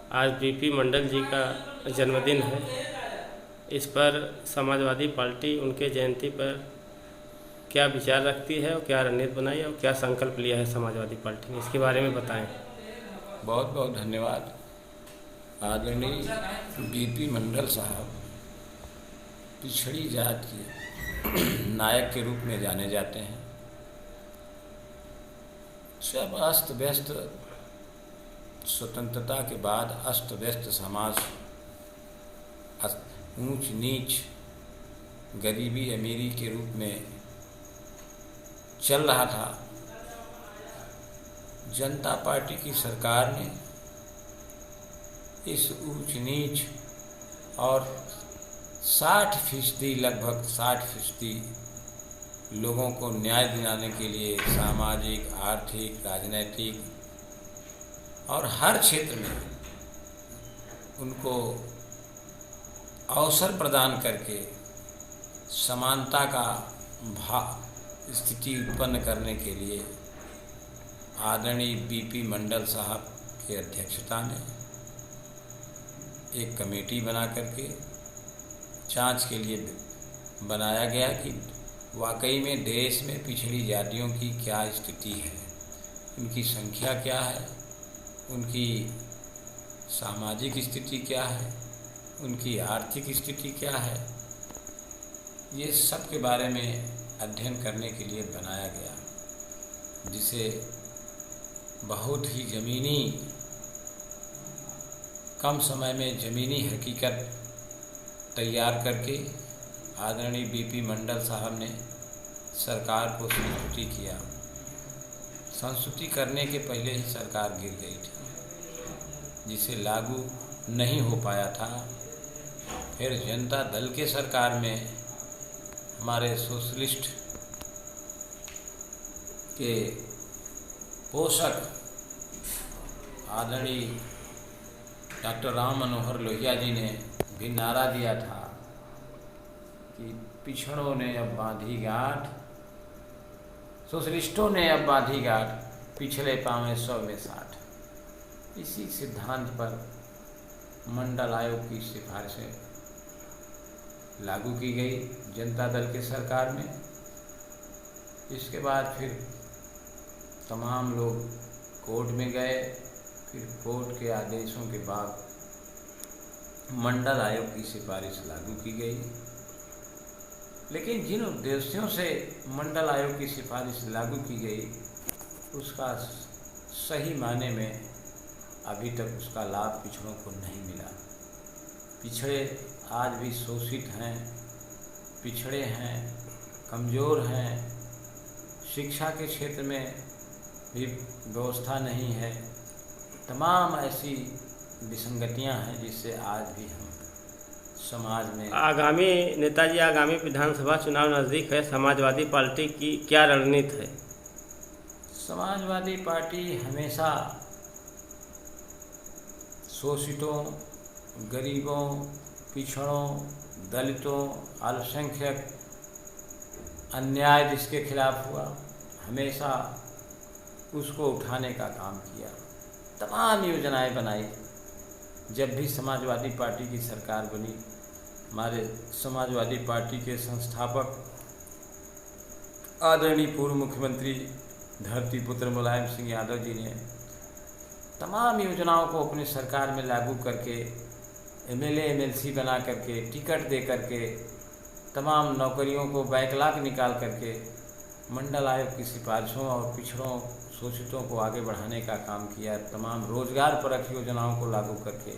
आज बीपी मंडल जी का जन्मदिन है। इस पर समाजवादी पार्टी उनके जयंती पर क्या विचार रखती है और क्या रणनीति बनाई और क्या संकल्प लिया है समाजवादी पार्टी ने, इसके बारे में बताएं। बहुत बहुत धन्यवाद। आदरणीय बीपी मंडल साहब पिछड़ी जात के नायक के रूप में जाने जाते हैं। सब अस्त व्यस्त, स्वतंत्रता के बाद अस्त व्यस्त समाज, ऊंच नीच, गरीबी अमीरी के रूप में चल रहा था। जनता पार्टी की सरकार ने इस ऊंच नीच और 60%, लगभग 60% लोगों को न्याय दिलाने के लिए सामाजिक, आर्थिक, राजनैतिक और हर क्षेत्र में उनको अवसर प्रदान करके समानता का स्थिति उत्पन्न करने के लिए आदरणीय बीपी मंडल साहब की अध्यक्षता में एक कमेटी बना करके जांच के लिए बनाया गया कि वाकई में देश में पिछड़ी जातियों की क्या स्थिति है, उनकी संख्या क्या है, उनकी सामाजिक स्थिति क्या है, उनकी आर्थिक स्थिति क्या है। ये सब के बारे में अध्ययन करने के लिए बनाया गया, जिसे बहुत ही कम समय में ज़मीनी हकीकत तैयार करके आदरणीय बीपी मंडल साहब ने सरकार को संस्तुति किया। संस्तुति करने के पहले ही सरकार गिर गई थी, जिसे लागू नहीं हो पाया था। फिर जनता दल के सरकार में हमारे सोशलिस्ट के पोषक आदरणीय डॉक्टर राम मनोहर लोहिया जी ने भी नारा दिया था कि पिछड़ों ने अब बांधी गांठ, सोशलिस्टों ने अब बांधी गांठ, पिछले पाँव 100 में 60। इसी सिद्धांत पर मंडल आयोग की सिफारिशें लागू की गई जनता दल के सरकार में। इसके बाद फिर तमाम लोग कोर्ट में गए। फिर कोर्ट के आदेशों के बाद मंडल आयोग की सिफारिश लागू की गई। लेकिन जिन उद्देश्यों से मंडल आयोग की सिफारिश लागू की गई, उसका सही मायने में अभी तक उसका लाभ पिछड़ों को नहीं मिला। पिछड़े आज भी शोषित हैं, पिछड़े हैं, कमज़ोर हैं, शिक्षा के क्षेत्र में भी व्यवस्था नहीं है। तमाम ऐसी विसंगतियां हैं जिससे आज भी हम समाज में आगामी विधानसभा चुनाव नज़दीक है, समाजवादी पार्टी की क्या रणनीति है? समाजवादी पार्टी हमेशा शोषितों, गरीबों, पिछड़ों, दलितों, अल्पसंख्यक, अन्याय जिसके खिलाफ हुआ, हमेशा उसको उठाने का काम किया। तमाम योजनाएं बनाई। जब भी समाजवादी पार्टी की सरकार बनी, हमारे समाजवादी पार्टी के संस्थापक आदरणीय पूर्व मुख्यमंत्री धरतीपुत्र मुलायम सिंह यादव जी ने तमाम योजनाओं को अपनी सरकार में लागू करके एमएलए एमएलसी बना करके, टिकट दे करके, तमाम नौकरियों को बैकलॉग निकाल करके मंडल आयोग की सिफारिशों और पिछड़ों, शोषितों को आगे बढ़ाने का काम किया। तमाम रोजगार परक योजनाओं को लागू करके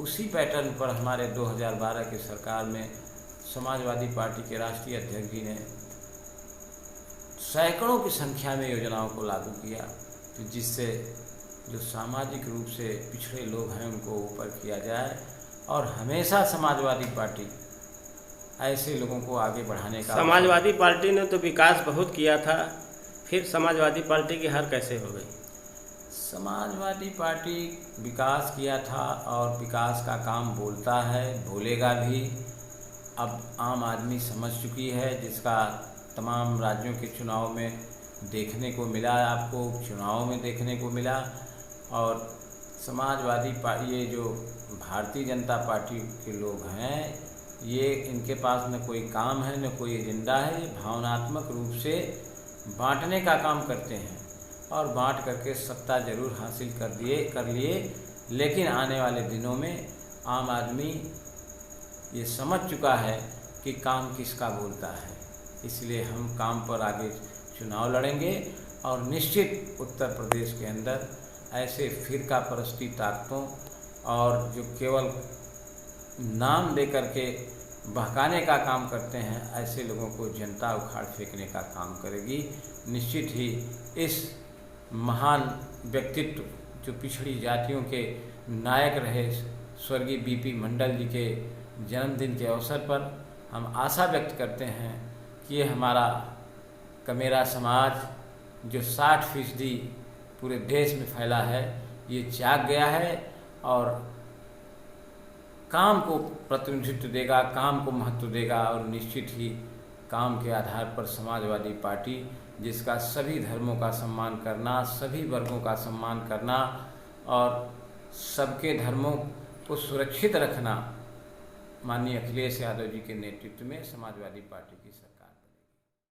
उसी पैटर्न पर हमारे 2012 की सरकार में समाजवादी पार्टी के राष्ट्रीय अध्यक्ष जी ने सैकड़ों की संख्या में योजनाओं को लागू किया, तो जिससे जो सामाजिक रूप से पिछड़े लोग हैं उनको ऊपर किया जाए। और हमेशा समाजवादी पार्टी ऐसे लोगों को आगे बढ़ाने का, समाजवादी पार्टी ने तो विकास बहुत किया था, फिर समाजवादी पार्टी की हार कैसे हो गई? समाजवादी पार्टी विकास किया था और विकास का काम बोलता है, बोलेगा भी। अब आम आदमी समझ चुकी है, जिसका तमाम राज्यों के चुनाव में देखने को मिला, आपको उपचुनाव में देखने को मिला। और समाजवादी पार्टी, ये जो भारतीय जनता पार्टी के लोग हैं, ये इनके पास न कोई काम है न कोई एजेंडा है। ये भावनात्मक रूप से बांटने का काम करते हैं और बांट करके सत्ता जरूर हासिल कर लिए, लेकिन आने वाले दिनों में आम आदमी ये समझ चुका है कि काम किसका बोलता है। इसलिए हम काम पर आगे चुनाव लड़ेंगे और निश्चित उत्तर प्रदेश के अंदर ऐसे फिरका परस्ती ताकतों और जो केवल नाम दे करके बहकाने का काम करते हैं, ऐसे लोगों को जनता उखाड़ फेंकने का काम करेगी। निश्चित ही इस महान व्यक्तित्व जो पिछड़ी जातियों के नायक रहे स्वर्गीय बीपी मंडल जी के जन्मदिन के अवसर पर हम आशा व्यक्त करते हैं कि ये हमारा कमेरा समाज जो 60% पूरे देश में फैला है, ये जाग गया है और काम को प्रतिनिधित्व देगा, काम को महत्व देगा। और निश्चित ही काम के आधार पर समाजवादी पार्टी, जिसका सभी धर्मों का सम्मान करना, सभी वर्गों का सम्मान करना और सबके धर्मों को सुरक्षित रखना, माननीय अखिलेश यादव जी के नेतृत्व में समाजवादी पार्टी की सरकार